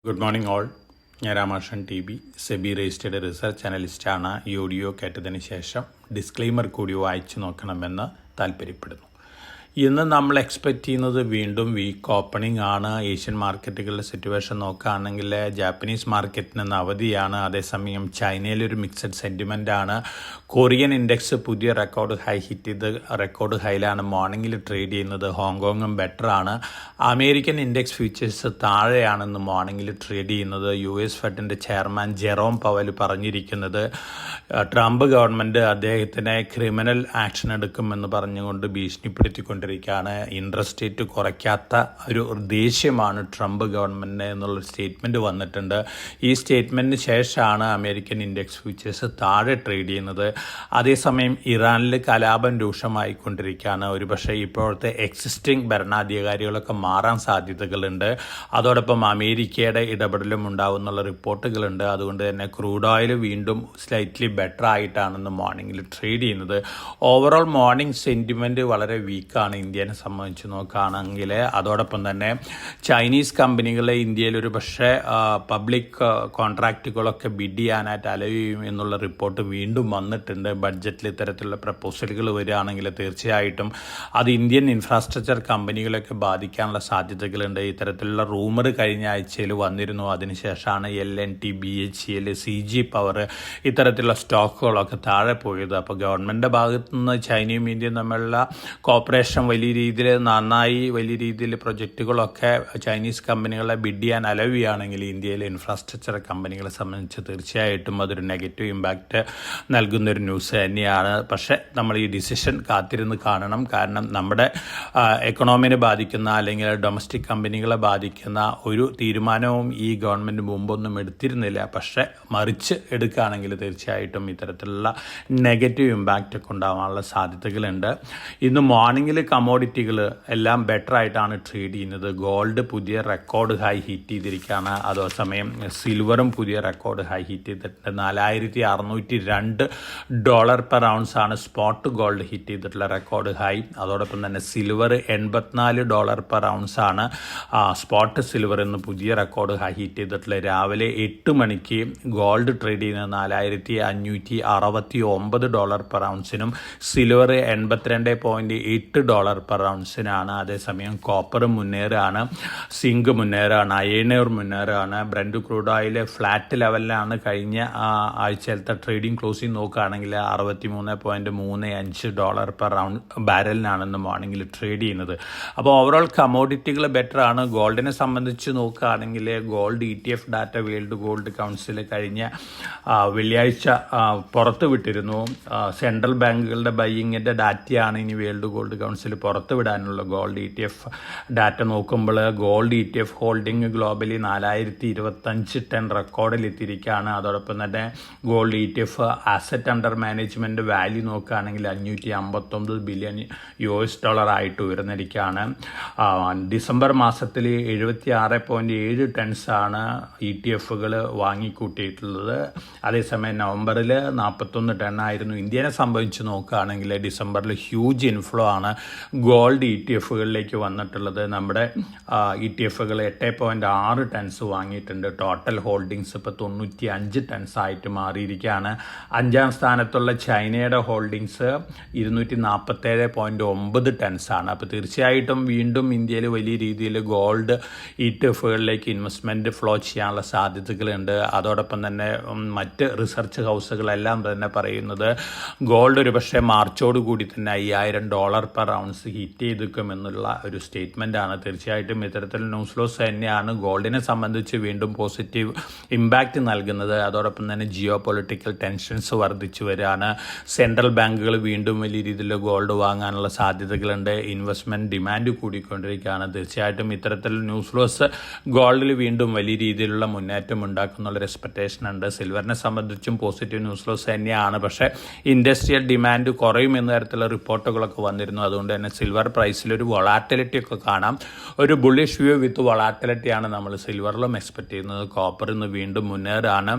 Good morning all. ഞാൻ Ramakrishnan T B, SEBI registered research അനലിസ്റ്റാണ്. ഈ ഓഡിയോ കേട്ടതിന് ശേഷം ഡിസ്ക്ലെയിമർ കൂടി വായിച്ചു നോക്കണമെന്ന് താല്പര്യപ്പെടുന്നു. ഇന്ന് നമ്മൾ എക്സ്പെക്റ്റ് ചെയ്യുന്നത് വീണ്ടും വീക്ക് ഓപ്പണിംഗ് ആണ്. ഏഷ്യൻ മാർക്കറ്റുകളുടെ സിറ്റുവേഷൻ നോക്കുകയാണെങ്കിൽ ജാപ്പനീസ് മാർക്കറ്റിന് ഇന്ന് അവധിയാണ്. അതേസമയം ചൈനയിലൊരു മിക്സഡ് സെൻറ്റിമെൻ്റ് ആണ്. കൊറിയൻ ഇൻഡെക്സ് പുതിയ റെക്കോർഡ് ഹൈ ഹിറ്റ് ചെയ്ത് റെക്കോർഡ് ഹൈയിലാണ് മോർണിംഗിൽ ട്രേഡ് ചെയ്യുന്നത്. ഹോങ്കോങ്ങും ബെറ്ററാണ്. അമേരിക്കൻ ഇൻഡെക്സ് ഫ്യൂച്ചേഴ്സ് താഴെയാണെന്ന് മോർണിംഗിൽ ട്രേഡ് ചെയ്യുന്നത്. US ഫെഡിൻ്റെ ചെയർമാൻ ജെറോം പവൽ പറഞ്ഞിരിക്കുന്നത് ട്രംപ് ഗവൺമെൻറ് അദ്ദേഹത്തിനെ ക്രിമിനൽ ആക്ഷൻ എടുക്കുമെന്ന് പറഞ്ഞുകൊണ്ട് ഭീഷണിപ്പെടുത്തിക്കൊണ്ടിരിക്കുകയാണ്. ഇൻട്രസ്റ്റ് റേറ്റ് കുറയ്ക്കാത്ത ഒരു ദേഷ്യമാണ് ട്രംപ് ഗവൺമെൻറ്റിന് എന്നുള്ളൊരു സ്റ്റേറ്റ്മെൻറ്റ് വന്നിട്ടുണ്ട്. ഈ സ്റ്റേറ്റ്മെൻറ്റിന് ശേഷമാണ് അമേരിക്കൻ ഇൻഡെക്സ് ഫ്യൂച്ചേഴ്സ് താഴെ ട്രേഡ് ചെയ്യുന്നത്. അതേസമയം ഇറാനിൽ കലാപം രൂക്ഷമായിക്കൊണ്ടിരിക്കുകയാണ്. ഒരുപക്ഷെ ഇപ്പോഴത്തെ എക്സിസ്റ്റിംഗ് ഭരണാധികാരികളൊക്കെ മാറാൻ സാധ്യതകളുണ്ട്. അതോടൊപ്പം അമേരിക്കയുടെ ഇടപെടലും ഉണ്ടാവുന്നുള്ള റിപ്പോർട്ടുകളുണ്ട്. അതുകൊണ്ട് തന്നെ ക്രൂഡ് ഓയിൽ വീണ്ടും സ്ലൈറ്റ്ലി ബെറ്റർ ആയിട്ടാണെന്ന് മോർണിംഗിൽ ട്രേഡ് ചെയ്യുന്നത്. ഓവറോൾ മോർണിംഗ് സെൻറ്റിമെൻറ്റ് വളരെ വീക്കാണ് ഇന്ത്യനെ സംബന്ധിച്ച് നോക്കുകയാണെങ്കിൽ. അതോടൊപ്പം തന്നെ ചൈനീസ് കമ്പനികൾ ഇന്ത്യയിൽ ഒരു പക്ഷേ പബ്ലിക് കോൺട്രാക്റ്റുകളൊക്കെ ബിഡ് ചെയ്യാനായിട്ട് അലയും എന്നുള്ള റിപ്പോർട്ട് വീണ്ടും വന്നിട്ടുണ്ട്. ബഡ്ജറ്റിൽ ഇത്തരത്തിലുള്ള പ്രപ്പോസലുകൾ വരികയാണെങ്കിൽ തീർച്ചയായിട്ടും അത് ഇന്ത്യൻ ഇൻഫ്രാസ്ട്രക്ചർ കമ്പനികളൊക്കെ ബാധിക്കാനുള്ള സാധ്യതകളുണ്ട്. ഇത്തരത്തിലുള്ള റൂമർ കഴിഞ്ഞ ആഴ്ചയിൽ വന്നിരുന്നു. അതിനുശേഷമാണ് LNT, BHEL, CG പവർ ഇത്തരത്തിലുള്ള സ്റ്റോക്കുകളൊക്കെ താഴെ പോയത്. അപ്പോൾ ഗവൺമെൻറ്റിൻ്റെ ഭാഗത്തു നിന്ന് ചൈനയും ഇന്ത്യയും തമ്മിലുള്ള കോപ്പറേഷൻ വലിയ രീതിയിൽ പ്രൊജക്റ്റുകളൊക്കെ ചൈനീസ് കമ്പനികളെ ബിഡ് ചെയ്യാൻ അലവുകയാണെങ്കിൽ ഇന്ത്യയിലെ ഇൻഫ്രാസ്ട്രക്ചർ കമ്പനികളെ സംബന്ധിച്ച് തീർച്ചയായിട്ടും അതൊരു നെഗറ്റീവ് ഇമ്പാക്റ്റ് നൽകുന്നൊരു ന്യൂസ് തന്നെയാണ്. പക്ഷേ നമ്മൾ ഈ ഡിസിഷൻ കാത്തിരുന്ന് കാണണം. കാരണം നമ്മുടെ എക്കണോമിനെ ബാധിക്കുന്ന അല്ലെങ്കിൽ ഡൊമസ്റ്റിക് കമ്പനികളെ ബാധിക്കുന്ന ഒരു തീരുമാനവും ഈ ഗവൺമെൻറ് മുമ്പൊന്നും എടുത്തിരുന്നില്ല. പക്ഷേ മറിച്ച് എടുക്കുകയാണെങ്കിൽ തീർച്ചയായിട്ടും ഇത്തരത്തിലുള്ള നെഗറ്റീവ് ഇമ്പാക്റ്റ് ഒക്കെ ഉണ്ടാകാനുള്ള സാധ്യതകളുണ്ട്. ഇന്ന് മോർണിംഗിൽ കമോഡിറ്റികൾ എല്ലാം ബെറ്റർ ആയിട്ടാണ് ട്രേഡ് ചെയ്യുന്നത്. ഗോൾഡ് പുതിയ റെക്കോർഡ് ഹൈ ഹിറ്റ് ചെയ്തിരിക്കുകയാണ്. അതേസമയം സിൽവറും പുതിയ റെക്കോർഡ് ഹൈ ഹിറ്റ് ചെയ്തിട്ടുണ്ട്. $4,602 പെർ ഔൺസ് ആണ് സ്പോട്ട് ഗോൾഡ് ഹിറ്റ് ചെയ്തിട്ടുള്ള റെക്കോർഡ് ഹൈ. അതോടൊപ്പം തന്നെ സിൽവർ $84 പെർ ഔൺസ് ആണ് സ്പോട്ട് സിൽവർ എന്ന് പുതിയ റെക്കോർഡ് ഹൈ ഹിറ്റ് ചെയ്തിട്ടുള്ളത്. രാവിലെ 8 മണിക്ക് ഗോൾഡ് ട്രേഡ് ചെയ്യുന്നത് $4,569 പെർ ഔൺസിനും സിൽവർ $82.8 പെർ ഔൺസിനാണ്. അതേസമയം കോപ്പർ മുന്നേറാണ്, സിങ്ക് മുന്നേറാണ്, അയേണൂർ മുന്നേറാണ്. ബ്രന്റ് ക്രൂഡ് ഓയിൽ ഫ്ലാറ്റ് ലെവലിലാണ് കഴിഞ്ഞ ആഴ്ചയിലത്തെ ട്രേഡിംഗ് ക്ലോസിംഗ് നോക്കുകയാണെങ്കിൽ $63.35 പെർ ബാരലിനാണെന്ന് മോർണിംഗിൽ ട്രേഡ് ചെയ്യുന്നത്. അപ്പോൾ ഓവറോൾ കമോഡിറ്റികൾ ബെറ്റർ ആണ്. ഗോൾഡിനെ സംബന്ധിച്ച് നോക്കുകയാണെങ്കിൽ gold ETF data world gold council കഴിഞ്ഞ വെള്ളിയാഴ്ച പുറത്തു വിട്ടിരുന്നു. സെൻട്രൽ ബാങ്കുകളുടെ ബൈയിങ്ങിൻ്റെ ഡാറ്റയാണ് ഇനി വേൾഡ് ഗോൾഡ് കൗൺസിൽ പുറത്തു വിടാനുള്ള. ഗോൾഡ് ETF ഡാറ്റ നോക്കുമ്പോൾ ഗോൾഡ് ETF ഹോൾഡിംഗ് ഗ്ലോബലി 4025 റെക്കോർഡിലെത്തിയിരിക്കുകയാണ്. അതോടൊപ്പം തന്നെ gold ETF asset under management value നോക്കുകയാണെങ്കിൽ $559 ബില്യൺ ആയിട്ട് ഉയർന്നിരിക്കുകയാണ്. ഡിസംബർ മാസത്തിൽ 76.7 ടൺസാണ് ETF-കൾ വാങ്ങിക്കൂട്ടിയിട്ടുള്ളത്. അതേസമയം നവംബറിൽ 41 ടണ്ണായിരുന്നു. ഇന്ത്യനെ സംബന്ധിച്ച് നോക്കുകയാണെങ്കിൽ ഡിസംബറിൽ ഹ്യൂജ് ഇൻഫ്ലോ ആണ് ഗോൾഡ് ETF-കളിലേക്ക് വന്നിട്ടുള്ളത്. നമ്മുടെ ETF-കൾ 8.6 ടൺസ് വാങ്ങിയിട്ടുണ്ട്. ടോട്ടൽ ഹോൾഡിങ്സ് ഇപ്പോൾ 95 ടൺസ് ആയിട്ട് മാറിയിരിക്കുകയാണ്. 5ാം സ്ഥാനത്തുള്ള ചൈനയുടെ ഹോൾഡിങ്സ് 247.9 ടൺസാണ്. അപ്പോൾ തീർച്ചയായിട്ടും വീണ്ടും ഇന്ത്യയിൽ വലിയ രീതിയിൽ ഗോൾഡ് ETF-കളിലേക്ക് ഇൻവെസ്റ്റ്മെൻറ്റ് ഫ്ലോ ചെയ്യാനുള്ള സാധ്യതകളുണ്ട്. അതോടൊപ്പം തന്നെ മറ്റ് റിസർച്ച് ഹൗസുകളെല്ലാം തന്നെ പറയുന്നത് ഗോൾഡ് ഒരു പക്ഷേ മാർച്ചോടുകൂടി തന്നെ $5,000 പെർ ഔൺസ് ഹിറ്റ് ചെയ്തിരിക്കുമെന്നുള്ള ഒരു സ്റ്റേറ്റ്മെൻറ്റാണ്. തീർച്ചയായിട്ടും ഇത്തരത്തിൽ ന്യൂസ് ലോസ് തന്നെയാണ് ഗോൾഡിനെ സംബന്ധിച്ച് വീണ്ടും പോസിറ്റീവ് ഇമ്പാക്റ്റ് നൽകുന്നത്. അതോടൊപ്പം തന്നെ ജിയോ പൊളിറ്റിക്കൽ ടെൻഷൻസ് വർദ്ധിച്ചു വരികയാണ്. സെൻട്രൽ ബാങ്കുകൾ വീണ്ടും വലിയ രീതിയിൽ ഗോൾഡ് വാങ്ങാനുള്ള സാധ്യതകളുണ്ട്. ഇൻവെസ്റ്റ്മെൻറ്റ് ഡിമാൻഡ് കൂടിക്കൊണ്ടിരിക്കുകയാണ്. തീർച്ചയായിട്ടും ഇത്തരത്തിൽ ന്യൂസ് ലോസ് ഗോൾഡിൽ വീണ്ടും വലിയ രീതിയിലുള്ള മുന്നേറ്റം ഉണ്ടാക്കുന്നുള്ളൊരു എക്സ്പെക്റ്റേഷൻ ഉണ്ട്. സിൽവറിനെ സംബന്ധിച്ചും പോസിറ്റീവ് ന്യൂസ് ലോസ് തന്നെയാണ്. പക്ഷേ ഇൻഡസ്ട്രിയൽ ഡിമാൻഡ് കുറയുമെന്ന തരത്തിലുള്ള റിപ്പോർട്ടുകളൊക്കെ വന്നിരുന്നു. അതുകൊണ്ട് അതുകൊണ്ട് തന്നെ സിൽവർ പ്രൈസിലൊരു വൊളാറ്റിലിറ്റി ഒക്കെ കാണാം. ഒരു ബുള്ളിഷ് വ്യൂ വിത്ത് വൊളാറ്റിലിറ്റിയാണ് നമ്മൾ സിൽവറിലും എക്സ്പെക്ട് ചെയ്യുന്നത്. കോപ്പർ ഇന്ന് വീണ്ടും മുന്നേറാണ്,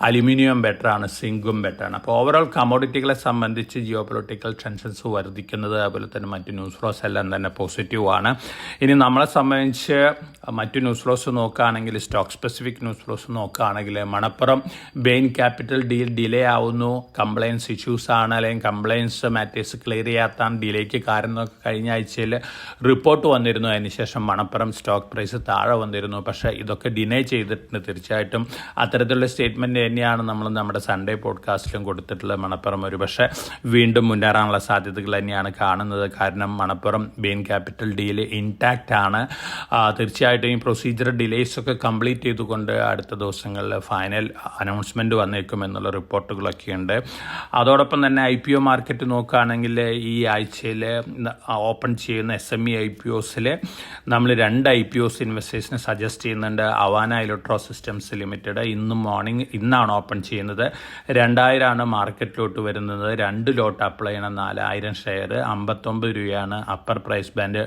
അലുമിനിയം ബെറ്ററാണ്, സിങ്കും ബെറ്ററാണ്. അപ്പോൾ ഓവറോൾ കമ്മോഡിറ്റികളെ സംബന്ധിച്ച് ജിയോ പൊളിറ്റിക്കൽ ടെൻഷൻസ് വർദ്ധിക്കുന്നത്, അതുപോലെ തന്നെ മറ്റ് ന്യൂസ് ഫ്ലോസ് എല്ലാം തന്നെ പോസിറ്റീവാണ്. ഇനി നമ്മളെ സംബന്ധിച്ച് മറ്റു ന്യൂസ് ഫ്ലോസ് നോക്കുകയാണെങ്കിൽ, സ്റ്റോക്ക് സ്പെസിഫിക് ന്യൂസ് ഫ്ലോസ് നോക്കുകയാണെങ്കിൽ, മണപ്പുറം ബെയിൻ ക്യാപിറ്റൽ ഡീൽ ഡിലേ ആവുന്നു, കംപ്ലയൻസ് ഇഷ്യൂസ് ആണ്, അല്ലെങ്കിൽ കംപ്ലയൻസ് മാറ്റേഴ്സ് ക്ലിയർ ചെയ്യാത്താണ് ഡിലേക്ക് കാരണം എന്നൊക്കെ കഴിഞ്ഞ ആഴ്ചയിൽ റിപ്പോർട്ട് വന്നിരുന്നു. അതിനുശേഷം മണപ്പുറം സ്റ്റോക്ക് പ്രൈസ് താഴെ വന്നിരുന്നു. പക്ഷേ ഇതൊക്കെ ഡിനൈ ചെയ്തിട്ടുണ്ട്. തീർച്ചയായിട്ടും അത്തരത്തിലുള്ള സ്റ്റേറ്റ്മെൻറ്റ് തന്നെയാണ് നമ്മൾ നമ്മുടെ സൺഡേ പോഡ്കാസ്റ്റിലും കൊടുത്തിട്ടുള്ളത്. മണപ്പുറം ഒരു പക്ഷേ വീണ്ടും മുന്നേറാനുള്ള സാധ്യതകൾ തന്നെയാണ് കാണുന്നത്. കാരണം മണപ്പുറം ബെയിൻ ക്യാപിറ്റൽ ഡീൽ ഇൻടാക്റ്റ് ആണ്. തീർച്ചയായിട്ടും ഈ പ്രൊസീജിയർ ഡിലേസ് ഒക്കെ കംപ്ലീറ്റ് ചെയ്തുകൊണ്ട് അടുത്ത ദിവസങ്ങളിൽ ഫൈനൽ അനൗൺസ്മെൻറ്റ് വന്നേക്കും എന്നുള്ള റിപ്പോർട്ടുകളൊക്കെ ഉണ്ട്. അതോടൊപ്പം തന്നെ IPO മാർക്കറ്റ് നോക്കുകയാണെങ്കിൽ ഈ ആഴ്ചയിൽ ഓപ്പൺ ചെയ്യുന്ന SME IPOസിൽ നമ്മൾ 2 IPOs ഇൻവെസ്റ്റേഴ്സിന് സജസ്റ്റ് ചെയ്യുന്നുണ്ട്. അവാന ഇലക്ട്രോ സിസ്റ്റംസ് ലിമിറ്റഡ് ഇന്നാണ് ഓപ്പൺ ചെയ്യുന്നത്. 2000 മാർക്കറ്റിലോട്ട് വരുന്നത്. 2 ലോട്ട് അപ്ലൈ ചെയ്യണം. 4000 ഷെയർ, 59 രൂപയാണ് അപ്പർ പ്രൈസ് ബാൻഡ്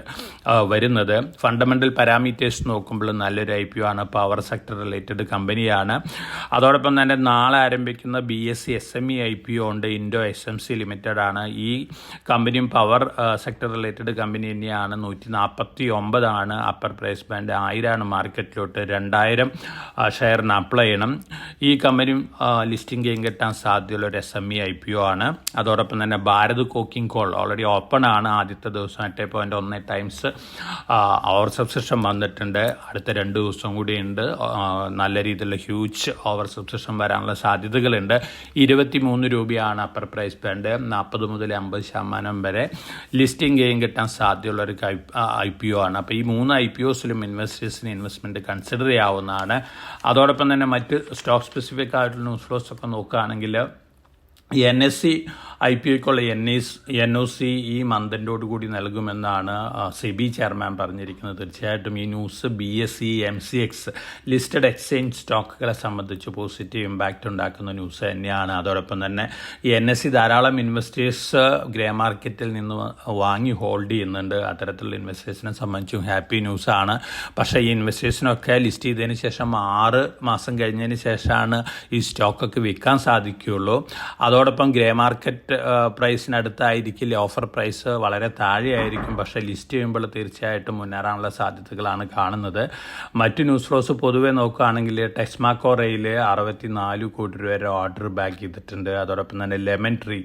വരുന്നത്. ഫണ്ടമെൻ്റൽ പാരാമീറ്റേഴ്സ് നോക്കുമ്പോൾ നല്ലൊരു IPO ആണ്. പവർ സെക്ടർ റിലേറ്റഡ് കമ്പനിയാണ്. അതോടൊപ്പം തന്നെ നാളെ ആരംഭിക്കുന്ന BSE SME IPO ഉണ്ട്. ഇൻഡോ SMC ലിമിറ്റഡ് ആണ്. ഈ കമ്പനിയും പവർ സെക്ടർ റിലേറ്റഡ് കമ്പനി തന്നെയാണ്. 149 ആണ് അപ്പർ പ്രൈസ് ബാൻഡ്. 1000 മാർക്കറ്റിലോട്ട്. 2000 ഷെയറിന് അപ്ലൈ ചെയ്യണം. ഈ കമ്പനിയും ലിസ്റ്റിംഗ് ഗെയിം കിട്ടാൻ സാധ്യതയുള്ള ഒരു SME IPO ആണ്. അതോടൊപ്പം തന്നെ Bharat cocking call already open ആണ്. ആദ്യത്തെ ദിവസം 8.1 ടൈംസ് ഓവർ സബ്സ്ക്രിപ്ഷൻ വന്നിട്ടുണ്ട്. അടുത്ത 2 ദിവസം കൂടിയുണ്ട്. നല്ല രീതിയിലുള്ള ഹ്യൂജ് ഓവർ സബ്സ്ക്രിപ്ഷൻ വരാനുള്ള സാധ്യതകളുണ്ട്. 23 രൂപയാണ് അപ്പർ പ്രൈസ് ബാൻഡ്. 40 മുതൽ 50% വരെ ലിസ്റ്റിംഗ് ഗെയിം കിട്ടാൻ സാധ്യതയുള്ള ഒരു IPO ആണ്. അപ്പോൾ ഈ 3 IPOസിലും ഇൻവെസ്റ്റേഴ്സിന് ഇൻവെസ്റ്റ്മെൻറ്റ് കൺസിഡർ ചെയ്യാവുന്നതാണ്. അതോടൊപ്പം തന്നെ മറ്റ് സ്റ്റോക്ക് സ്പെസിഫിക് ആയിട്ടുള്ള ന്യൂസ് ഫ്ലോസ് ഒക്കെ നോക്കുകയാണെങ്കിൽ, NSE IPOയ്ക്കുള്ള NOC ഈ മന്തിൻ്റോടുകൂടി നൽകുമെന്നാണ് സെബി ചെയർമാൻ പറഞ്ഞിരിക്കുന്നത്. തീർച്ചയായിട്ടും ഈ news BSE MCX listed exchange സ്റ്റോക്കുകളെ സംബന്ധിച്ച് പോസിറ്റീവ് ഇമ്പാക്റ്റ് ഉണ്ടാക്കുന്ന ന്യൂസ് തന്നെയാണ്. അതോടൊപ്പം തന്നെ NSE ധാരാളം ഇൻവെസ്റ്റേഴ്സ് ഗ്രേ മാർക്കറ്റിൽ നിന്ന് വാങ്ങി ഹോൾഡ് ചെയ്യുന്നുണ്ട്. അത്തരത്തിലുള്ള ഇൻവെസ്റ്റേഴ്സിനെ സംബന്ധിച്ചും ഹാപ്പി ന്യൂസാണ്. പക്ഷേ ഈ ഇൻവെസ്റ്റേഴ്സിനൊക്കെ ലിസ്റ്റ് ചെയ്തതിന് ശേഷം 6 മാസം കഴിഞ്ഞതിന് ശേഷമാണ് ഈ സ്റ്റോക്കൊക്കെ വിൽക്കാൻ സാധിക്കുകയുള്ളൂ. അതോടൊപ്പം ഗ്രേ മാർക്കറ്റ് പ്രൈസിനടുത്തായിരിക്കില്ല, ഓഫർ പ്രൈസ് വളരെ താഴെയായിരിക്കും. പക്ഷേ ലിസ്റ്റ് ചെയ്യുമ്പോൾ തീർച്ചയായിട്ടും മുന്നേറാനുള്ള സാധ്യതകളാണ് കാണുന്നത്. മറ്റ് ന്യൂസ് ഫ്ലോസ് പൊതുവെ നോക്കുകയാണെങ്കിൽ, ടെക്സ്മാക്കോ റെയിൽ 64 കോടി രൂപ വരെ ഓർഡർ ബാക്ക് ചെയ്തിട്ടുണ്ട്. അതോടൊപ്പം തന്നെ ലെമൺ ട്രീ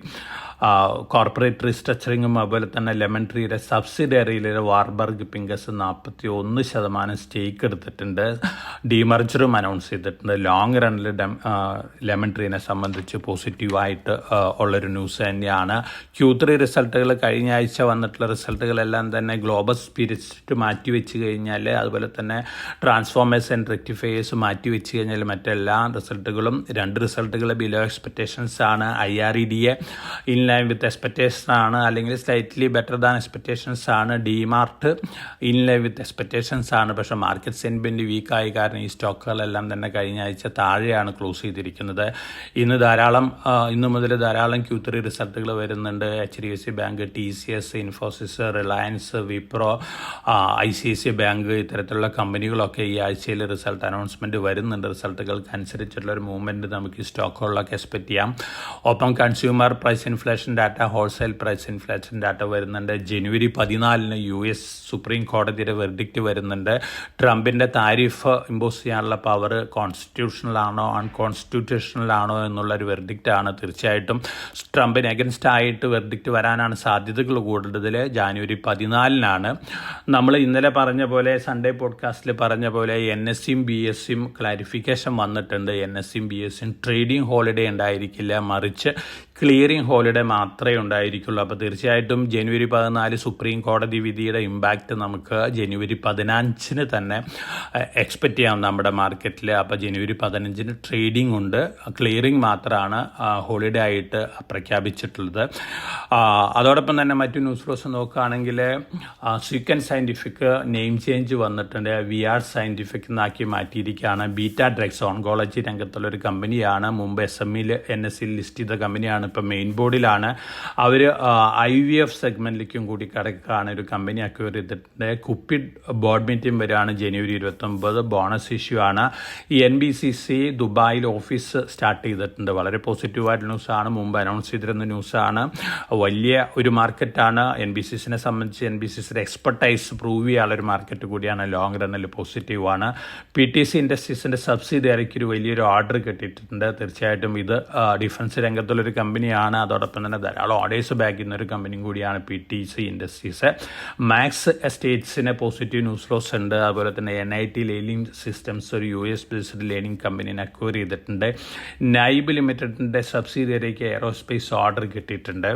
കോർപ്പറേറ്റ് റീസ്ട്രക്ചറിങ്ങും അതുപോലെ തന്നെ ലെമൺ ട്രീയുടെ സബ്സിഡിയറിയിലെ വാർബർഗ് പിങ്കസ് 41% സ്റ്റേക്ക് എടുത്തിട്ടുണ്ട്. ഡീമർജറും അനൗൺസ് ചെയ്തിട്ടുണ്ട്. ലോങ് റണ്ണിൽ ലെമൺ ട്രീനെ സംബന്ധിച്ച് പോസിറ്റീവായിട്ട് ഉള്ളൊരു ന്യൂസ് തന്നെയാണ്. Q3 റിസൾട്ടുകൾ കഴിഞ്ഞ ആഴ്ച വന്നിട്ടുള്ള റിസൾട്ടുകളെല്ലാം തന്നെ ഗ്ലോബൽ സ്പിരിറ്റ് മാറ്റിവെച്ച് കഴിഞ്ഞാൽ, അതുപോലെ തന്നെ ട്രാൻസ്ഫോമേഴ്സ് ആൻഡ് റെക്ടിഫയേഴ്സ് മാറ്റിവെച്ച് കഴിഞ്ഞാൽ മറ്റെല്ലാ റിസൾട്ടുകളും 2 റിസൾട്ടുകൾ ബിലോ എക്സ്പെക്റ്റേഷൻസ് ആണ്. IREDA in line with expectation ആണ്, അല്ലെങ്കിൽ സ്ലൈറ്റ്ലി ബെറ്റർ ദാൻ എക്സ്പെക്റ്റേഷൻസ് ആണ്. DMart in line with expectations ആണ്. പക്ഷേ മാർക്കറ്റ് സെൻറ്റിമെൻറ്റ് വീക്കായി കാരണം ഈ സ്റ്റോക്കുകളെല്ലാം തന്നെ കഴിഞ്ഞ ആഴ്ച താഴെയാണ് ക്ലോസ് ചെയ്തിരിക്കുന്നത്. ഇന്ന് മുതൽ ധാരാളം Q3 റിസൾട്ടുകൾ വരുന്നുണ്ട്. HDFC bank, TCS, Infosys, Reliance, Wipro, ICICI bank ഇത്തരത്തിലുള്ള കമ്പനികളൊക്കെ ഈ ആഴ്ചയിൽ റിസൾട്ട് അനൗൺസ്മെൻറ്റ് വരുന്നുണ്ട്. റിസൾട്ടുകൾക്ക് അനുസരിച്ചുള്ള ഒരു മൂവ്മെൻറ്റ് നമുക്ക് ഈ സ്റ്റോക്കുകളിലൊക്കെ എക്സ്പെക്റ്റ് ചെയ്യാം. ഒപ്പം consumer price inflation data, wholesale price inflation data വരുന്നുണ്ട്. ജനുവരി 14 US സുപ്രീം കോടതിയുടെ വെർഡിക്റ്റ് വരുന്നുണ്ട്. ട്രംപിൻ്റെ താരിഫ് ഇമ്പോസ് ചെയ്യാനുള്ള പവർ കോൺസ്റ്റിറ്റ്യൂഷണലാണോ അൺകോൺസ്റ്റിറ്റ്യൂഷണലാണോ എന്നുള്ളൊരു വെർഡിക്റ്റാണ്. തീർച്ചയായിട്ടും ട്രംപിന് അഗൻസ്റ്റ് ആയിട്ട് വെർഡിക്റ്റ് വരാനാണ് സാധ്യതകൾ കൂടുതൽ. ജാനുവരി 14 നമ്മൾ ഇന്നലെ പറഞ്ഞ പോലെ, സൺഡേ പോഡ്കാസ്റ്റിൽ പറഞ്ഞ പോലെ, NSEയും BSEയും ക്ലാരിഫിക്കേഷൻ വന്നിട്ടുണ്ട്. NSEയും BSEയും ട്രേഡിംഗ് ഹോളിഡേ ഉണ്ടായിരിക്കില്ല, മറിച്ച് ക്ലിയറിംഗ് ഹോളിഡേ മാത്രമേ ഉണ്ടായിരിക്കുള്ളൂ. അപ്പോൾ തീർച്ചയായിട്ടും ജനുവരി 14 സുപ്രീം കോടതി വിധിയുടെ ഇമ്പാക്റ്റ് നമുക്ക് ജനുവരി 15 തന്നെ എക്സ്പെക്റ്റ് ചെയ്യാം നമ്മുടെ മാർക്കറ്റിൽ. അപ്പോൾ ജനുവരി 15 ട്രേഡിംഗ് ഉണ്ട്, ക്ലിയറിംഗ് മാത്രമാണ് ഹോളിഡേ ആയിട്ട് പ്രഖ്യാപിച്ചിട്ടുള്ളത്. അതോടൊപ്പം തന്നെ മറ്റു ന്യൂസ് ഫ്ലോസ് നോക്കുകയാണെങ്കിൽ, സ്വീക്കൻ സയൻറ്റിഫിക് നെയിം ചേഞ്ച് വന്നിട്ടുണ്ട്. VR സയൻറ്റിഫിക് എന്നാക്കി മാറ്റിയിരിക്കുകയാണ്. ബീറ്റ ഡ്രഗ്സ് ഓൺകോളജി രംഗത്തുള്ളൊരു കമ്പനിയാണ്. മുമ്പ് SMEയിൽ NSEയിൽ ലിസ്റ്റ് ചെയ്ത കമ്പനിയാണ്. ഇപ്പോൾ മെയിൻ ബോർഡിൽ ആണ്. അവർ IVF സെഗ്മെൻറ്റിലേക്കും കൂടി കിടക്കുകയാണ്. ഒരു കമ്പനി അക്വയർ ചെയ്തിട്ടുണ്ട്. കുപ്പിഡ് ബോർഡ് മീറ്റിംഗ് വരെയാണ് ജനുവരി 29. ബോണസ് ഇഷ്യൂ ആണ്. ഈ NBCC ദുബായിൽ ഓഫീസ് സ്റ്റാർട്ട് ചെയ്തിട്ടുണ്ട്. വളരെ പോസിറ്റീവായിട്ടുള്ള ന്യൂസാണ്. മുമ്പ് അനൗൺസ് ചെയ്തിരുന്ന ന്യൂസാണ്. വലിയ ഒരു മാർക്കറ്റാണ്. NBCCനെ സംബന്ധിച്ച് NBCCയുടെ എക്സ്പെർട്ടൈസ് പ്രൂവ് ചെയ്യാനുള്ളൊരു മാർക്കറ്റ് കൂടിയാണ്. ലോങ് റണ്ണിൽ പോസിറ്റീവാണ്. PTC ഇൻഡസ്ട്രീസിൻ്റെ സബ്സിഡിയറിക്ക് ഒരു വലിയൊരു ഓർഡർ കിട്ടിയിട്ടുണ്ട്. തീർച്ചയായിട്ടും ഇത് ഡിഫൻസ് രംഗത്തുള്ളൊരു കമ്പനിയാണ്. അതോടൊപ്പം തന്നെ ധാരാളം ഓർഡേഴ്സ് ബാക്ക് ചെയ്യുന്ന ഒരു കമ്പനിയും കൂടിയാണ് PTC ഇൻഡസ്ട്രീസ്. മാക്സ് എസ്റ്റേറ്റ്സിന് പോസിറ്റീവ് ന്യൂസ് ഫ്ലോസ് ഉണ്ട്. അതുപോലെ തന്നെ NIT ലേണിംഗ് സിസ്റ്റംസ് ഒരു US ബേസ്ഡ് ലേണിംഗ് കമ്പനീനെ അക്വയർ ചെയ്തിട്ടുണ്ട്. നൈബ് ലിമിറ്റഡിൻ്റെ സബ്സിഡിയറിക്ക് എയറോസ്പേസ് ഓർഡർ കിട്ടിയിട്ടുണ്ട്.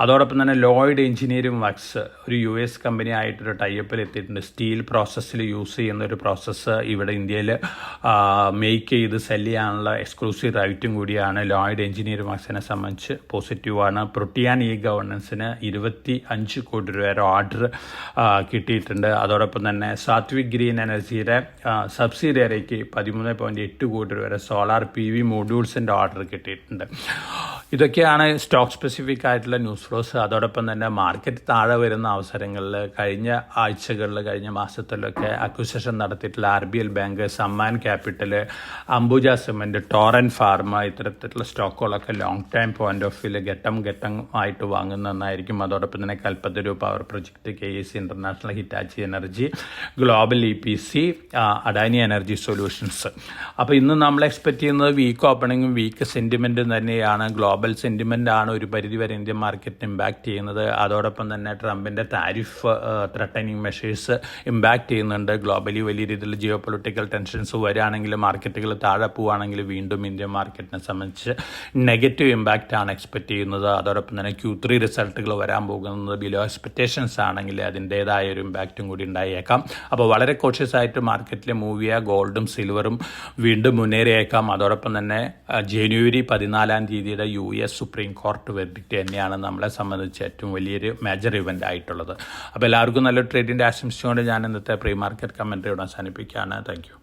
അതോടൊപ്പം തന്നെ ലോയിഡ് എഞ്ചിനീയറിംഗ് വർക്സ് ഒരു US കമ്പനി ആയിട്ടൊരു ടൈപ്പിൽ എത്തിയിട്ടുണ്ട്. സ്റ്റീൽ പ്രോസസ്സിൽ യൂസ് ചെയ്യുന്ന ഒരു പ്രോസസ്സ് ഇവിടെ ഇന്ത്യയിൽ മേക്ക് ചെയ്ത് സെല് ചെയ്യാനുള്ള എക്സ്ക്ലൂസീവ് റൈറ്റും കൂടിയാണ്. ലോയിഡ് എഞ്ചിനീയറിംഗ് വർക്സിനെ സംബന്ധിച്ച് പോസിറ്റീവാണ്. പ്രോട്ടിയാൻ ഗവേണൻസിന് 25 കോടി രൂപയുടെ ഓർഡർ കിട്ടിയിട്ടുണ്ട്. അതോടൊപ്പം തന്നെ സാത്വിക് ഗ്രീൻ എനർജിയുടെ സബ്സിഡിയറിക്ക് 13.8 കോടി രൂപയുടെ സോളാർ PV മോഡ്യൂൾസിൻ്റെ ഓർഡർ കിട്ടിയിട്ടുണ്ട്. ഇതൊക്കെയാണ് സ്റ്റോക്ക് സ്പെസിഫിക് ആയിട്ടുള്ള ന്യൂസ് ഫ്ലോസ്. അതോടൊപ്പം തന്നെ മാർക്കറ്റ് താഴെ വരുന്ന അവസരങ്ങളിൽ കഴിഞ്ഞ ആഴ്ചകളിൽ കഴിഞ്ഞ മാസത്തിലൊക്കെ അക്വിസിഷൻ നടത്തിയിട്ടുള്ള RBL bank, Sammaan capital, Ambuja cement, Torrent pharma ഇത്തരത്തിലുള്ള സ്റ്റോക്കുകളൊക്കെ ലോങ് ടൈം പോയിന്റ് ഓഫ് വ്യൂവിൽ ഘട്ടം ആയിട്ട് വാങ്ങുന്നതായിരിക്കും. അതോടൊപ്പം തന്നെ Kalpataru power project, KEC international, Hitachi energy, global EPC, Adani energy solutions. അപ്പോൾ ഇന്ന് നമ്മൾ എക്സ്പെക്ട് ചെയ്യുന്നത് വീക്ക് ഓപ്പണിങ്ങും വീക്ക് സെൻറ്റിമെൻറ്റും തന്നെയാണ്. ഗ്ലോബൽ സെൻറ്റിമെൻ്റ് ആണ് ഒരു പരിധിവരെ ഇന്ത്യൻ മാർക്കറ്റിന് ഇമ്പാക്റ്റ് ചെയ്യുന്നത്. അതോടൊപ്പം തന്നെ ട്രംപിൻ്റെ താരിഫ് ത്രട്ടനിങ് മെഷേഴ്സ് ഇമ്പാക്റ്റ് ചെയ്യുന്നുണ്ട്. ഗ്ലോബലി വലിയ രീതിയിൽ ജിയോ പൊളിറ്റിക്കൽ ടെൻഷൻസ് വരികയാണെങ്കിൽ, മാർക്കറ്റുകൾ താഴെ പോവുകയാണെങ്കിൽ വീണ്ടും ഇന്ത്യൻ മാർക്കറ്റിനെ സംബന്ധിച്ച് നെഗറ്റീവ് ഇമ്പാക്റ്റ് ആണ് എക്സ്പെക്റ്റ് ചെയ്യുന്നത്. അതോടൊപ്പം തന്നെ Q3 റിസൾട്ടുകൾ വരാൻ പോകുന്നത് ബിലോ എക്സ്പെക്റ്റേഷൻസ് ആണെങ്കിൽ അതിൻ്റേതായ ഒരു ഇമ്പാക്റ്റും കൂടി ഉണ്ടായേക്കാം. അപ്പോൾ വളരെ കോഷ്യസ് ആയിട്ട് മാർക്കറ്റിൽ മൂവ് ചെയ്യുക. ഗോൾഡും സിൽവറും വീണ്ടും മുന്നേറിയേക്കാം. അതോടൊപ്പം തന്നെ ജനുവരി 14 US സുപ്രീം കോർട്ട് വെർഡിക്റ്റ് തന്നെയാണ് നമ്മളെ സംബന്ധിച്ച് ഏറ്റവും വലിയൊരു മേജർ ഇവൻ്റ് ആയിട്ടുള്ളത്. അപ്പോൾ എല്ലാവർക്കും നല്ലൊരു ട്രേഡിൻ്റെ ആശംസിച്ചുകൊണ്ട് ഞാൻ ഇന്നത്തെ പ്രീ മാർക്കറ്റ് കമൻട്രി ഇവിടെ അവസാനിപ്പിക്കുകയാണ്. Thank you.